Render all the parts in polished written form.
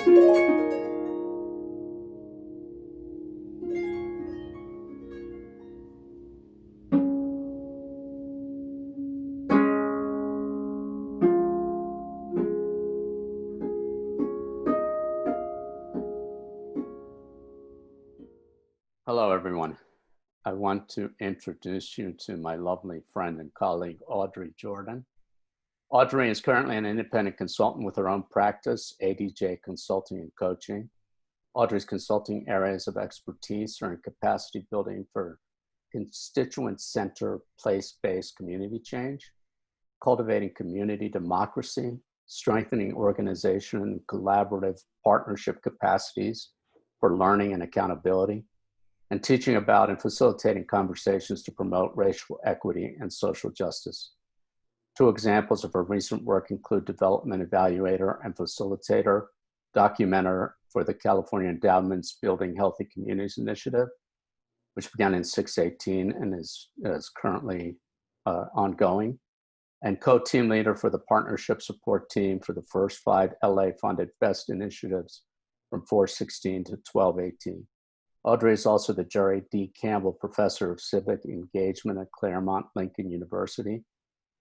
Hello, everyone. I want to introduce you to my lovely friend and colleague, Audrey Jordan. Audrey is currently an independent consultant with her own practice, ADJ Consulting and Coaching. Audrey's consulting areas of expertise are in capacity building for constituent center, place-based community change, cultivating community democracy, strengthening organization and collaborative partnership capacities for learning and accountability, and teaching about and facilitating conversations to promote racial equity and social justice. Two examples of her recent work include development evaluator and facilitator, documenter for the California Endowment's Building Healthy Communities Initiative, which began in 618 and is currently ongoing, and co-team leader for the partnership support team for the first 5 LA-funded BEST initiatives from 416 to 1218. Audrey is also the Jerry D. Campbell Professor of Civic Engagement at Claremont Lincoln University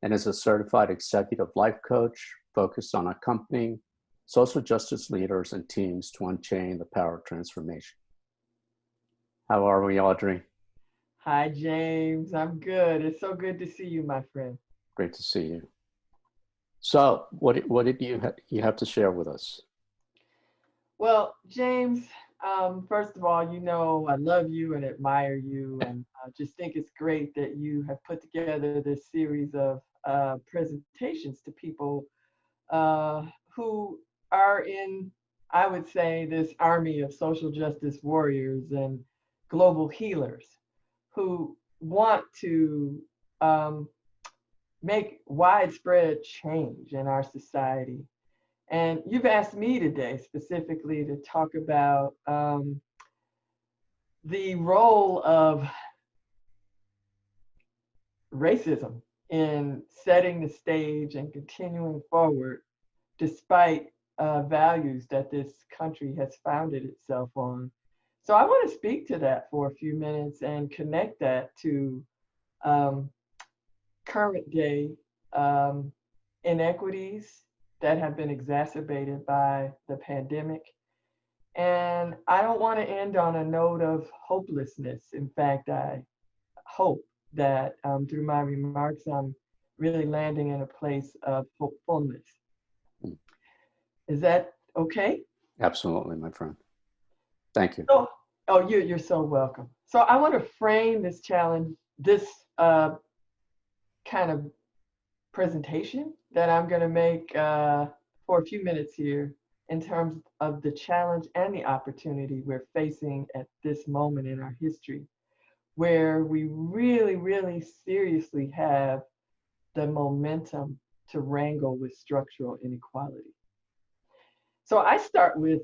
and is a certified executive life coach focused on accompanying social justice leaders and teams to unchain the power of transformation. How are we, Audrey? Hi, James. I'm good. It's so good to see you, my friend. Great to see you. So what did you have to share with us? Well, James, first of all, you know I love you and admire you, and I just think it's great that you have put together this series of presentations to people who are in, I would say, this army of social justice warriors and global healers who want to make widespread change in our society. And you've asked me today specifically to talk about the role of racism in setting the stage and continuing forward despite values that this country has founded itself on. So I want to speak to that for a few minutes and connect that to current day inequities that have been exacerbated by the pandemic. And I don't want to end on a note of hopelessness. In fact, I hope that through my remarks, I'm really landing in a place of hopefulness. Is that okay? Absolutely, my friend. Thank you. Oh, you're so welcome. So I want to frame this challenge, this kind of presentation that I'm going to make for a few minutes here in terms of the challenge and the opportunity we're facing at this moment in our history, where we really, really seriously have the momentum to wrangle with structural inequality. So I start with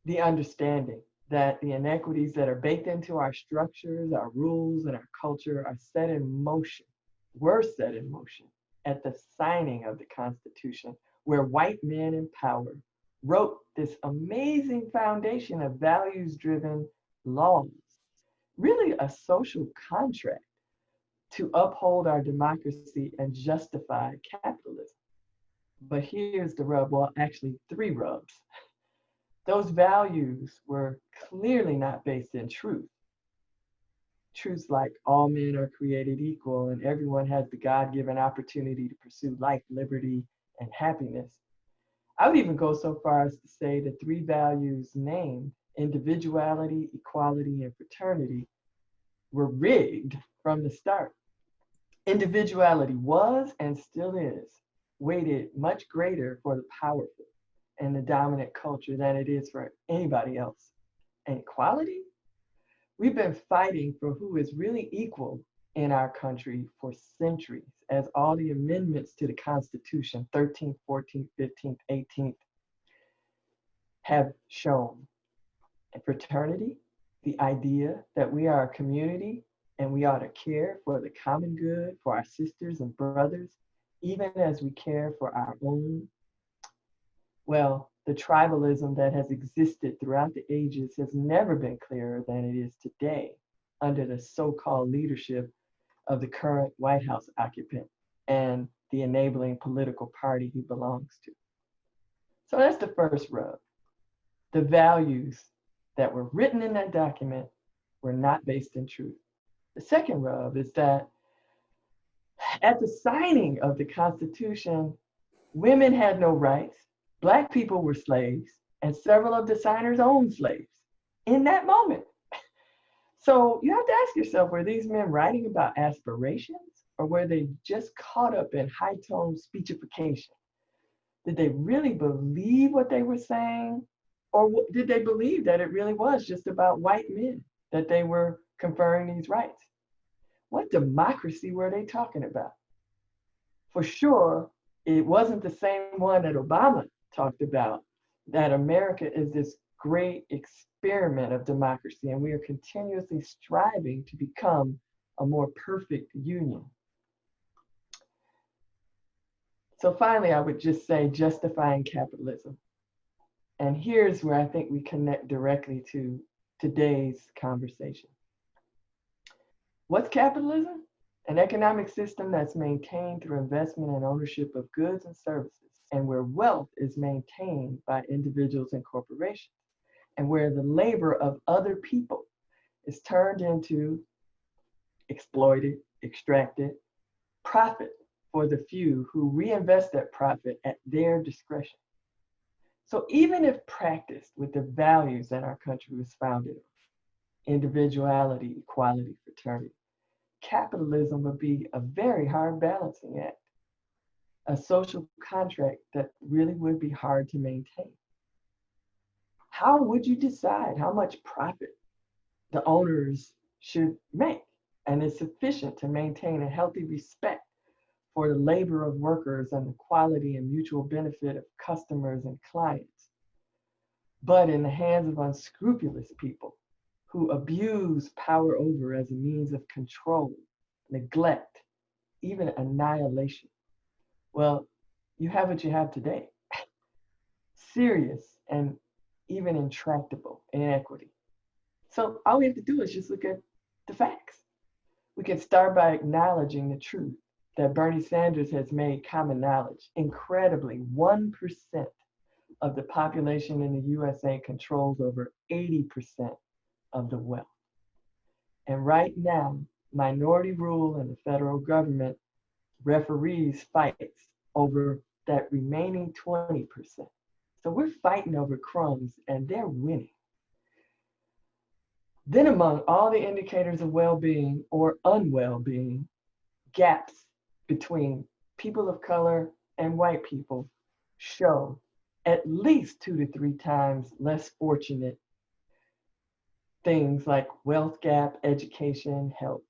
the understanding that the inequities that are baked into our structures, our rules, and our culture are set in motion, were set in motion at the signing of the Constitution, where white men in power wrote this amazing foundation of values-driven laws, really a social contract to uphold our democracy and justify capitalism. But here's the rub, well, actually 3 rubs. Those values were clearly not based in truth. Truths like all men are created equal and everyone has the God-given opportunity to pursue life, liberty, and happiness. I would even go so far as to say the 3 values named, individuality, equality, and fraternity, were rigged from the start. Individuality was and still is weighted much greater for the powerful and the dominant culture than it is for anybody else. And equality? We've been fighting for who is really equal in our country for centuries, as all the amendments to the Constitution, 13th, 14th, 15th, 18th, have shown. And fraternity, the idea that we are a community and we ought to care for the common good, for our sisters and brothers, even as we care for our own. Well, the tribalism that has existed throughout the ages has never been clearer than it is today under the so-called leadership of the current White House occupant and the enabling political party he belongs to. So that's the first rub. The values that were written in that document were not based in truth. The second rub is that at the signing of the Constitution, women had no rights, Black people were slaves, and several of the signers owned slaves in that moment. So you have to ask yourself, were these men writing about aspirations, or were they just caught up in high-tone speechification? Did they really believe what they were saying? Or did they believe that it really was just about white men, that they were conferring these rights? What democracy were they talking about? For sure, it wasn't the same one that Obama talked about, that America is this great experiment of democracy, and we are continuously striving to become a more perfect union. So finally, I would just say justifying capitalism. And here's where I think we connect directly to today's conversation. What's capitalism? An economic system that's maintained through investment and ownership of goods and services, and where wealth is maintained by individuals and corporations, and where the labor of other people is turned into exploited, extracted profit for the few who reinvest that profit at their discretion. So even if practiced with the values that our country was founded on, individuality, equality, fraternity, capitalism would be a very hard balancing act, a social contract that really would be hard to maintain. How would you decide how much profit the owners should make and is sufficient to maintain a healthy respect for the labor of workers and the quality and mutual benefit of customers and clients, but in the hands of unscrupulous people who abuse power over as a means of control, neglect, even annihilation? Well, you have what you have today. Serious and even intractable inequity. So all we have to do is just look at the facts. We can start by acknowledging the truth that Bernie Sanders has made common knowledge. Incredibly, 1% of the population in the USA controls over 80% of the wealth. And right now, minority rule in the federal government referees fights over that remaining 20%. So we're fighting over crumbs and they're winning. Then among all the indicators of well-being or unwell-being, gaps between people of color and white people show at least 2 to 3 times less fortunate things like wealth gap, education, health,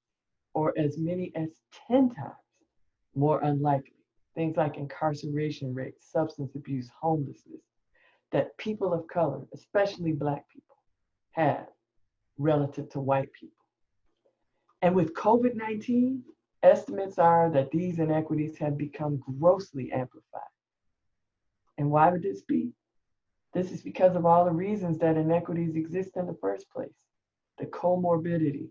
or as many as 10 times more unlikely things like incarceration rates, substance abuse, homelessness, that people of color, especially Black people, have relative to white people. And with COVID-19, estimates are that these inequities have become grossly amplified. And why would this be? This is because of all the reasons that inequities exist in the first place. The comorbidity,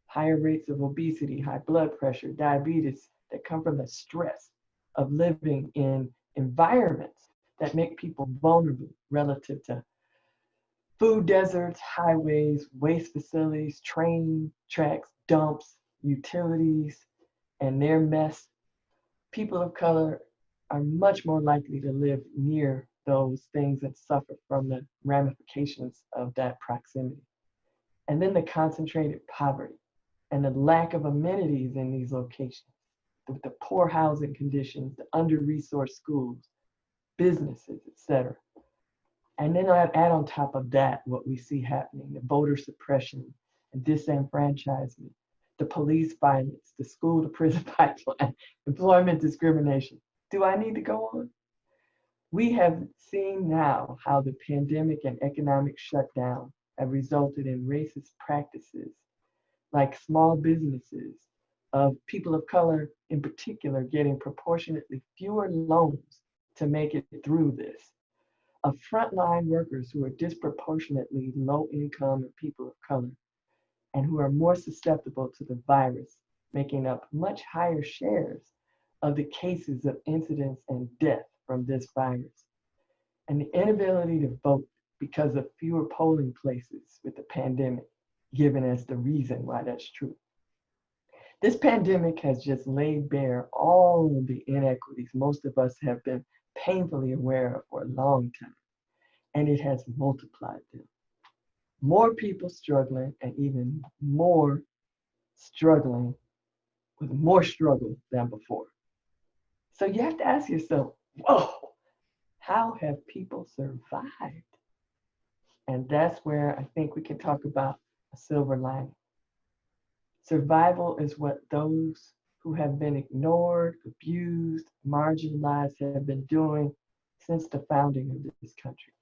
higher rates of obesity, high blood pressure, diabetes that come from the stress of living in environments that make people vulnerable relative to food deserts, highways, waste facilities, train tracks, dumps, utilities, and their mess. People of color are much more likely to live near those things that suffer from the ramifications of that proximity. And then the concentrated poverty and the lack of amenities in these locations, the poor housing conditions, the under-resourced schools, businesses, etc. And then I add on top of that what we see happening, the voter suppression and disenfranchisement, the police violence, the school to prison pipeline, employment discrimination. Do I need to go on? We have seen now how the pandemic and economic shutdown have resulted in racist practices like small businesses of people of color in particular getting proportionately fewer loans to make it through this. of frontline workers who are disproportionately low income and people of color, and who are more susceptible to the virus, making up much higher shares of the cases of incidence and death from this virus. And the inability to vote because of fewer polling places with the pandemic, given as the reason why that's true. This pandemic has just laid bare all of the inequities most of us have been painfully aware of for a long time, and it has multiplied them. More people struggling, and even more struggling with more struggle than before. So you have to ask yourself, whoa, how have people survived? And that's where I think we can talk about a silver lining. Survival is what those who have been ignored, abused, marginalized have been doing since the founding of this country,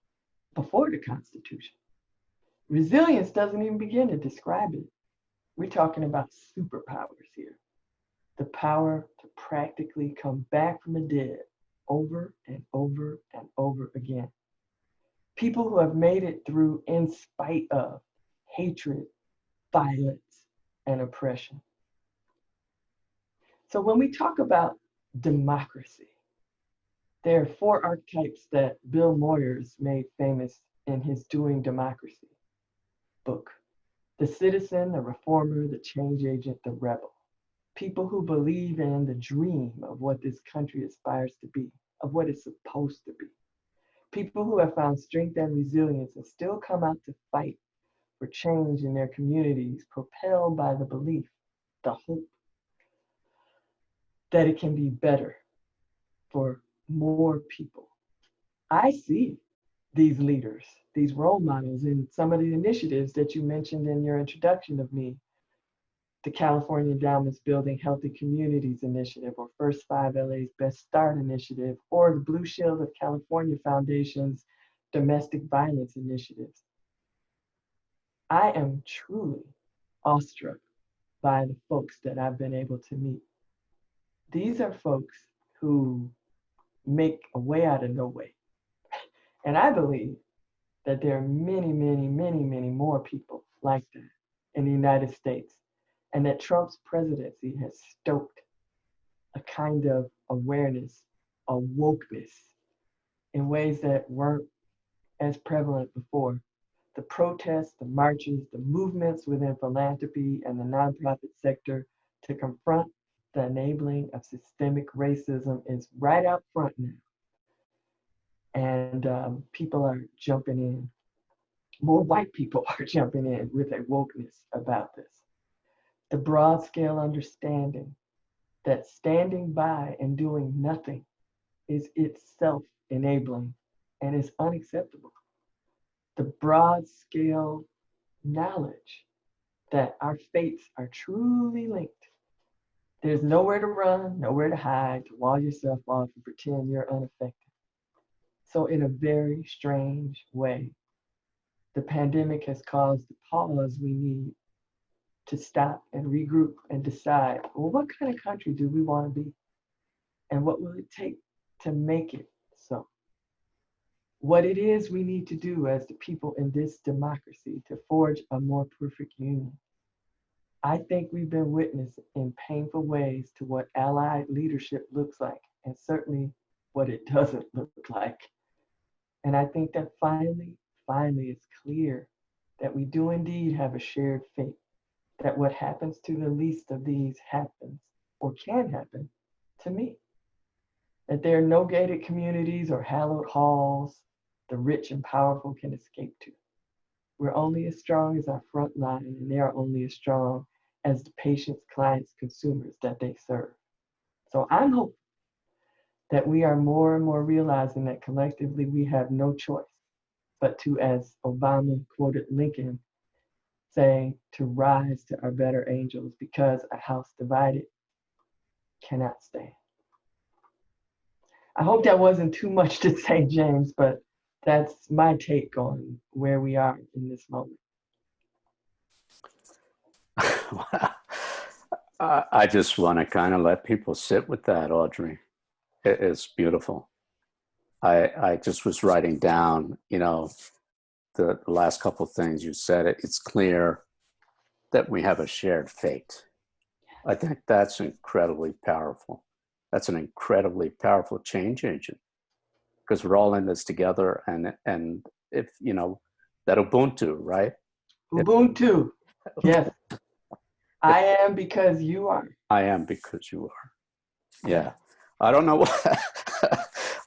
before the Constitution. Resilience doesn't even begin to describe it. We're talking about superpowers here. The power to practically come back from the dead over and over and over again. People who have made it through in spite of hatred, violence, and oppression. So when we talk about democracy, there are four archetypes that Bill Moyers made famous in his Doing Democracy book. The citizen, the reformer, the change agent, the rebel. People who believe in the dream of what this country aspires to be, of what it's supposed to be. People who have found strength and resilience and still come out to fight for change in their communities, propelled by the belief, the hope that it can be better for more people. I see these leaders, these role models in some of the initiatives that you mentioned in your introduction of me. The California Endowment's Building Healthy Communities Initiative, or First 5 LA's Best Start Initiative, or the Blue Shield of California Foundation's Domestic Violence Initiatives. I am truly awestruck by the folks that I've been able to meet. These are folks who make a way out of no way. And I believe that there are many, many, many, many more people like that in the United States, and that Trump's presidency has stoked a kind of awareness, a wokeness in ways that weren't as prevalent before. The protests, the marches, the movements within philanthropy and the nonprofit sector to confront the enabling of systemic racism is right out front now. And people are jumping in. More white people are jumping in with a wokeness about this. The broad scale understanding that standing by and doing nothing is itself enabling and is unacceptable. The broad scale knowledge that our fates are truly linked. There's nowhere to run, nowhere to hide, to wall yourself off and pretend you're unaffected. So in a very strange way, the pandemic has caused the pause we need to stop and regroup and decide, well, what kind of country do we want to be? And what will it take to make it so? What it is we need to do as the people in this democracy to forge a more perfect union. I think we've been witness in painful ways to what allied leadership looks like, and certainly what it doesn't look like. And I think that finally it's clear that we do indeed have a shared fate, that what happens to the least of these happens or can happen to me. That there are no gated communities or hallowed halls the rich and powerful can escape to. We're only as strong as our front line, and they are only as strong as the patients, clients, consumers that they serve. So I'm hoping that we are more and more realizing that collectively we have no choice but to, as Obama quoted Lincoln, saying, to rise to our better angels, because a house divided cannot stand. I hope that wasn't too much to say, James, but that's my take on where we are in this moment. I just want to kind of let people sit with that, Audrey. It's beautiful. I just was writing down, the last couple of things you said. It's clear that we have a shared fate. I think that's incredibly powerful. That's an incredibly powerful change agent, because we're all in this together. And if, that Ubuntu, right? Ubuntu. Yes. I am because you are. I am because you are. Yeah. I don't know what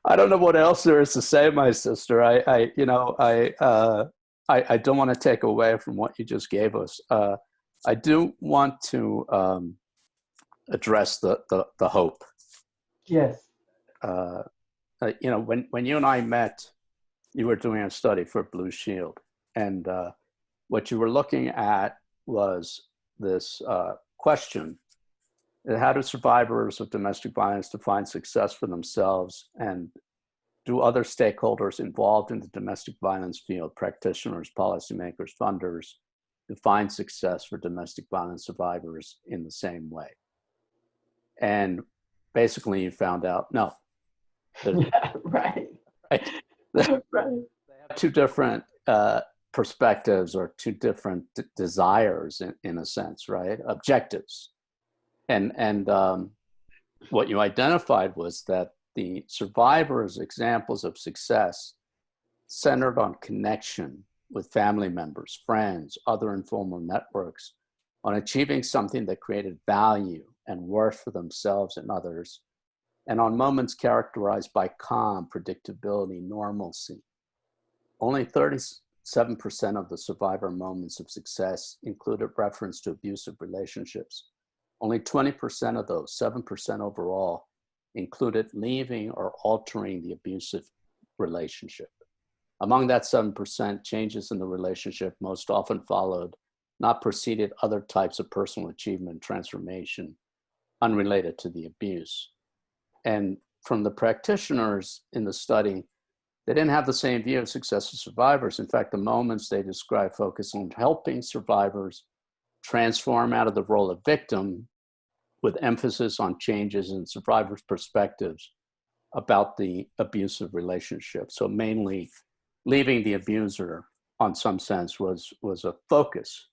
I don't know what else there is to say, my sister. I don't want to take away from what you just gave us. I do want to address the hope. Yes. When you and I met, you were doing a study for Blue Shield, and what you were looking at was this question: how do survivors of domestic violence define success for themselves, and do other stakeholders involved in the domestic violence field, practitioners, policymakers, funders, define success for domestic violence survivors in the same way? And basically you found out, no. Yeah, right. Right. Right. They have two different perspectives, or two different desires in a sense, right? Objectives. And what you identified was that the survivors' examples of success centered on connection with family members, friends, other informal networks, on achieving something that created value and worth for themselves and others, and on moments characterized by calm, predictability, normalcy. Only 37% of the survivor moments of success included reference to abusive relationships. Only 20% of those, 7% overall, included leaving or altering the abusive relationship. Among that 7%, changes in the relationship most often followed, not preceded, other types of personal achievement, transformation, unrelated to the abuse. And from the practitioners in the study, they didn't have the same view of success as survivors. In fact, the moments they describe focus on helping survivors transform out of the role of victim, with emphasis on changes in survivors' perspectives about the abusive relationship. So mainly leaving the abuser, on some sense, was a focus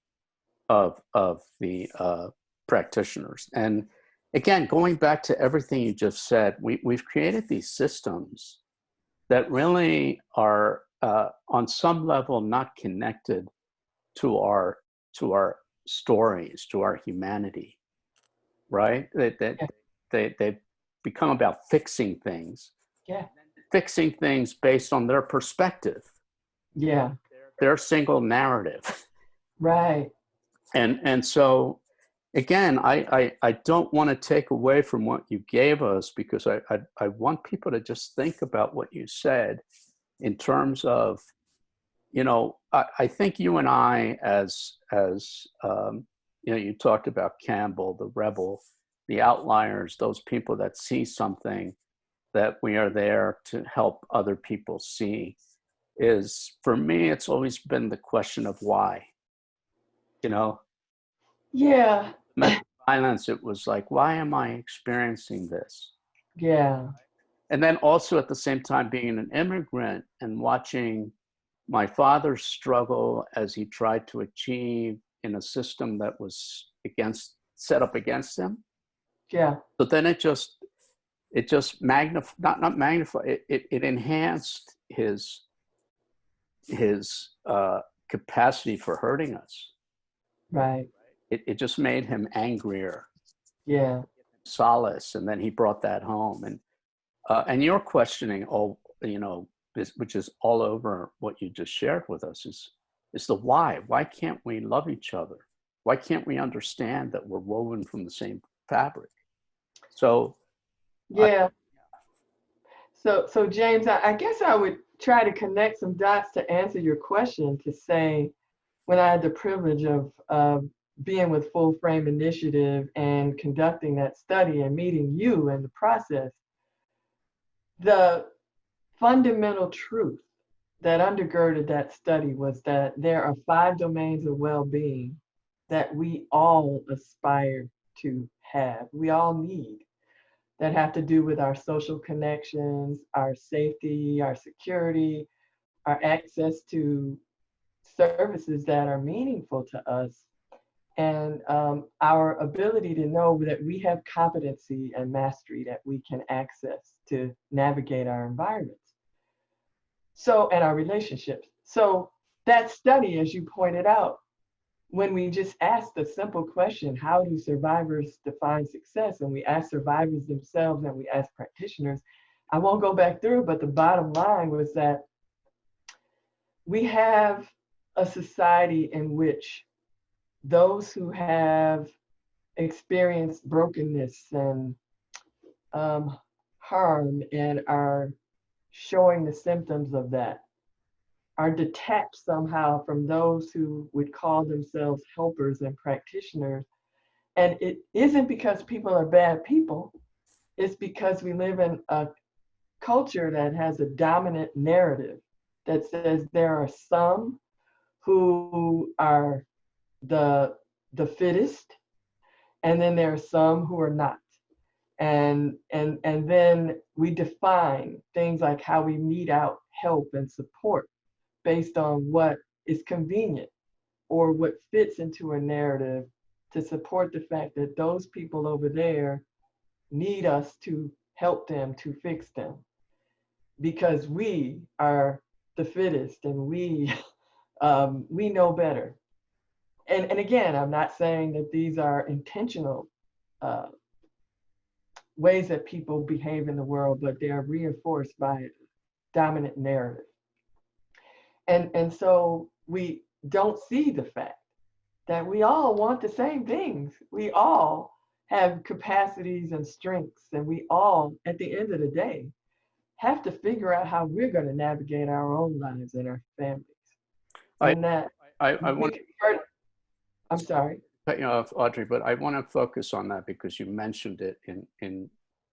of the practitioners. And again, going back to everything you just said, we've created these systems that really are on some level not connected to our stories, to our humanity, right? They become about fixing things. Yeah. Fixing things based on their perspective. Yeah. Their single narrative. Right. And so again, I don't want to take away from what you gave us, because I want people to just think about what you said in terms of, I think you and I, as you talked about Campbell, the rebel, the outliers, those people that see something that we are there to help other people see, is, for me, it's always been the question of why. Yeah. Violence, it was like, why am I experiencing this? Yeah. And then also at the same time being an immigrant and watching my father struggle as he tried to achieve in a system that was set up against him. Yeah. So then it just it enhanced his capacity for hurting us. Right. It just made him angrier. Yeah. Solace, and then he brought that home. And your questioning, which is all over what you just shared with us, is the why. Why can't we love each other? Why can't we understand that we're woven from the same fabric? So yeah. So James, I guess I would try to connect some dots to answer your question, to say, when I had the privilege of being with Full Frame Initiative and conducting that study and meeting you in the process, the fundamental truth that undergirded that study was that there are 5 domains of well-being that we all aspire to have, we all need, that have to do with our social connections, our safety, our security, our access to services that are meaningful to us, and our ability to know that we have competency and mastery that we can access to navigate our environments. So, and our relationships. So that study, as you pointed out, when we just asked the simple question, how do survivors define success? And we asked survivors themselves and we asked practitioners, I won't go back through, but the bottom line was that we have a society in which those who have experienced brokenness and harm and are showing the symptoms of that are detached somehow from those who would call themselves helpers and practitioners. And it isn't because people are bad people, it's because we live in a culture that has a dominant narrative that says there are some who are the fittest, and then there are some who are not. And then we define things like how we mete out help and support based on what is convenient or what fits into a narrative to support the fact that those people over there need us to help them, to fix them, because we are the fittest and we know better. And again, I'm not saying that these are intentional ways that people behave in the world, but they are reinforced by a dominant narrative. And so we don't see the fact that we all want the same things. We all have capacities and strengths, and we all, at the end of the day, have to figure out how we're going to navigate our own lives and our families. And that I want I'm sorry. Cut you off, Audrey, but I want to focus on that because you mentioned it in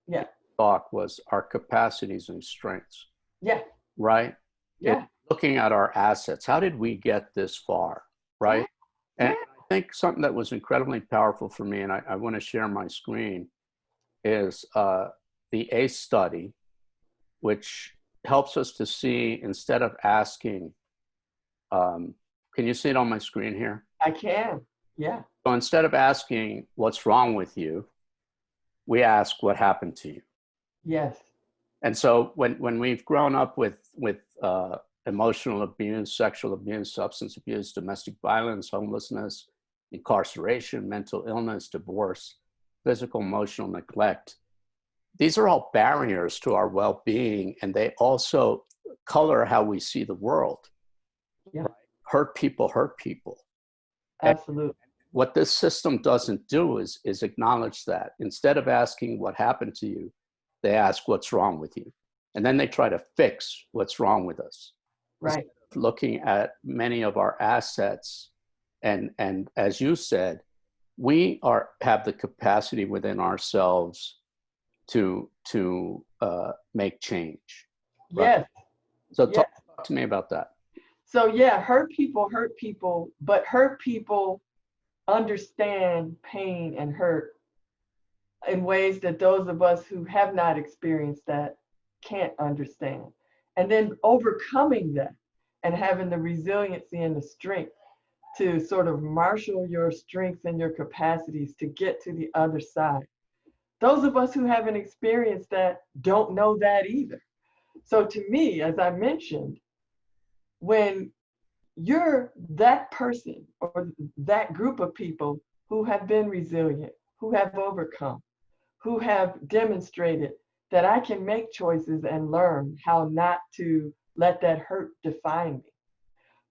Yeah. talk, was our capacities and strengths. Yeah. Right? Yeah. Looking at our assets, how did we get this far? Right? Yeah. And I think something that was incredibly powerful for me, and I want to share my screen, is the ACE study, which helps us to see, instead of asking, can you see it on my screen here? I can. Yeah. So instead of asking what's wrong with you, we ask what happened to you. Yes. And so when we've grown up with emotional abuse, sexual abuse, substance abuse, domestic violence, homelessness, incarceration, mental illness, divorce, physical, emotional neglect, these are all barriers to our well-being, and they also color how we see the world. Yeah. Right? Hurt people hurt people. Absolutely. And what this system doesn't do is acknowledge that. Instead of asking what happened to you, they ask what's wrong with you. And then they try to fix what's wrong with us. Right. Looking at many of our assets, and as you said, we have the capacity within ourselves to make change. Right? Yes. So talk to me about that. So yeah, hurt people, but hurt people understand pain and hurt in ways that those of us who have not experienced that can't understand. And then overcoming that and having the resiliency and the strength to sort of marshal your strengths and your capacities to get to the other side. Those of us who haven't experienced that don't know that either. So to me, as I mentioned, when you're that person or that group of people who have been resilient, who have overcome, who have demonstrated that I can make choices and learn how not to let that hurt define me,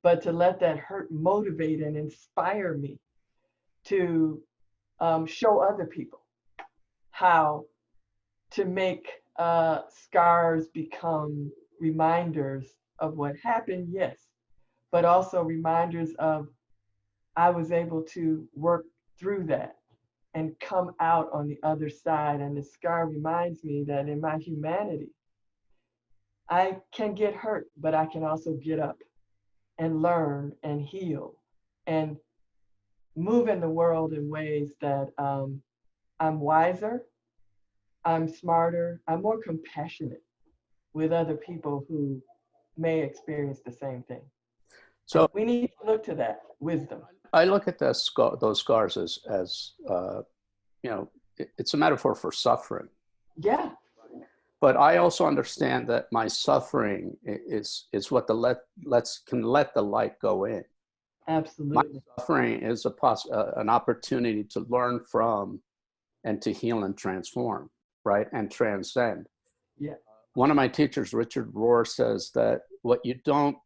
but to let that hurt motivate and inspire me to show other people how to make scars become reminders of what happened, yes, but also reminders of I was able to work through that and come out on the other side. And the scar reminds me that in my humanity, I can get hurt, but I can also get up and learn and heal and move in the world in ways that I'm wiser, I'm smarter, I'm more compassionate with other people who may experience the same thing. And So we need to look to that wisdom. I look at those scars as you know, it's a metaphor for suffering. Yeah, But I also understand that my suffering is what can let the light go in. My absolutely. suffering is an opportunity to learn from and to heal and transform, right? And transcend. Yeah. One of my teachers, Richard Rohr, says that what you don't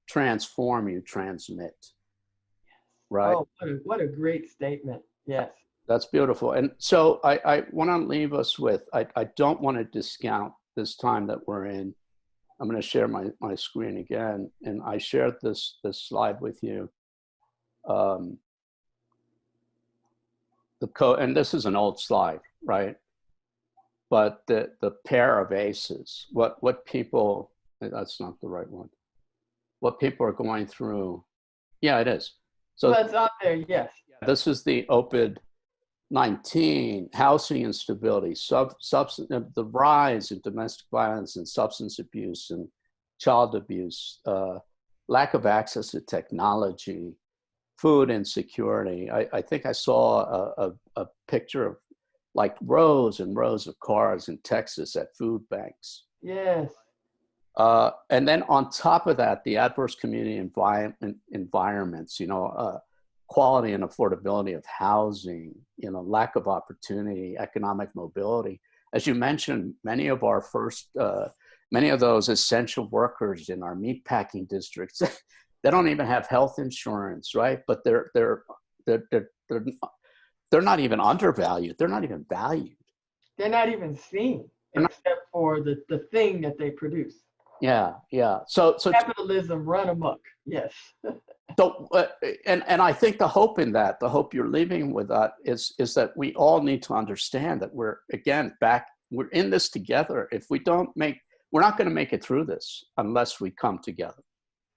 transform, you transmit, right? Oh, what a great statement. Yes. That's beautiful. And so I want to leave us with, I don't want to discount this time that we're in. I'm going to share my screen again. And I shared this slide with you. And this is an old slide, right? But the pair of aces, what people, that's not the right one. What people are going through. Yeah, it is. So Well, it's out there, yes. this is the OPID-19, housing instability, the rise in domestic violence and substance abuse and child abuse, lack of access to technology, food insecurity. I think I saw a picture of like rows and rows of cars in Texas at food banks. Yes. And then on top of that, the adverse community environments, quality and affordability of housing, lack of opportunity, economic mobility. As you mentioned, many of those essential workers in our meatpacking districts, they don't even have health insurance, right? But they're not even undervalued. They're not even valued. They're not even seen except for the thing that they produce. Yeah. So Capitalism run amok. Yes. So, and I think the hope you're leaving with that is that we all need to understand that we're in this together. If we don't we're not going to make it through this unless we come together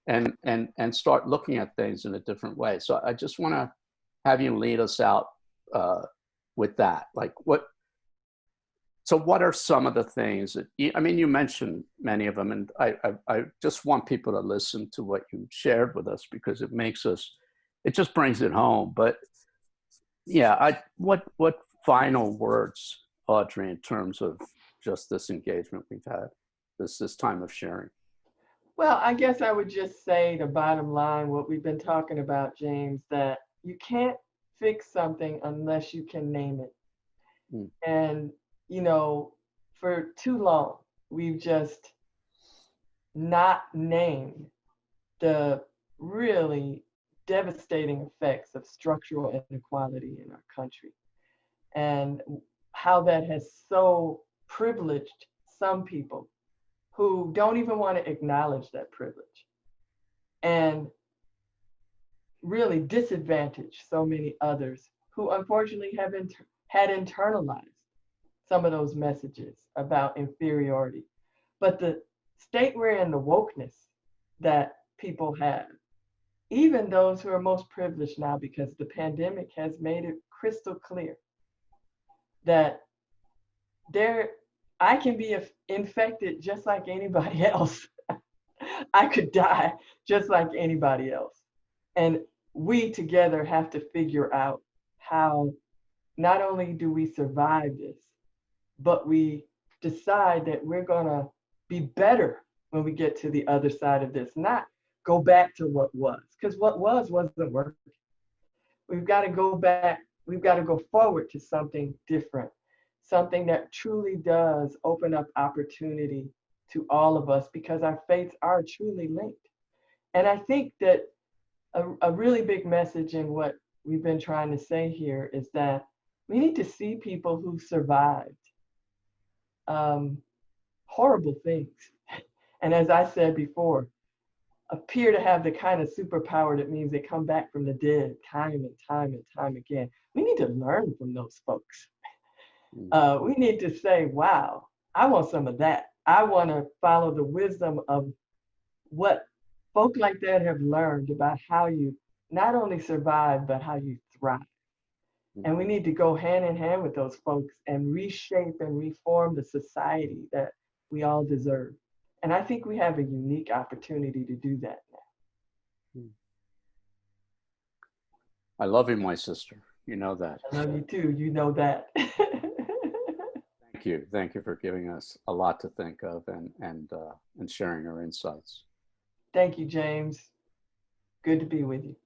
and start looking at things in a different way. So I just want to have you lead us out with that. So what are some of the things that, you mentioned many of them, and I just want people to listen to what you shared with us because it just brings it home. But yeah, what final words, Audrey, in terms of just this engagement we've had, this time of sharing? Well, I guess I would just say the bottom line, what we've been talking about, James, that you can't fix something unless you can name it. And for too long, we've just not named the really devastating effects of structural inequality in our country and how that has so privileged some people who don't even want to acknowledge that privilege and really disadvantaged so many others who unfortunately had internalized some of those messages about inferiority. But the state we're in, the wokeness that people have, even those who are most privileged now, because the pandemic has made it crystal clear that I can be infected just like anybody else. I could die just like anybody else. And we together have to figure out how not only do we survive this, but we decide that we're going to be better when we get to the other side of this, not go back to what was, because what wasn't working. We've got to go back. We've got to go forward to something different, something that truly does open up opportunity to all of us because our faiths are truly linked. And I think that a really big message in what we've been trying to say here is that we need to see people who survived horrible things. And as I said before, appear to have the kind of superpower that means they come back from the dead time and time and time again. We need to learn from those folks. We need to say, wow, I want some of that. I want to follow the wisdom of what folk like that have learned about how you not only survive, but how you thrive. And we need to go hand in hand with those folks and reshape and reform the society that we all deserve. And I think we have a unique opportunity to do that now. I love you, my sister. You know that. I love you too. You know that. Thank you. Thank you for giving us a lot to think of and sharing your insights. Thank you, James. Good to be with you.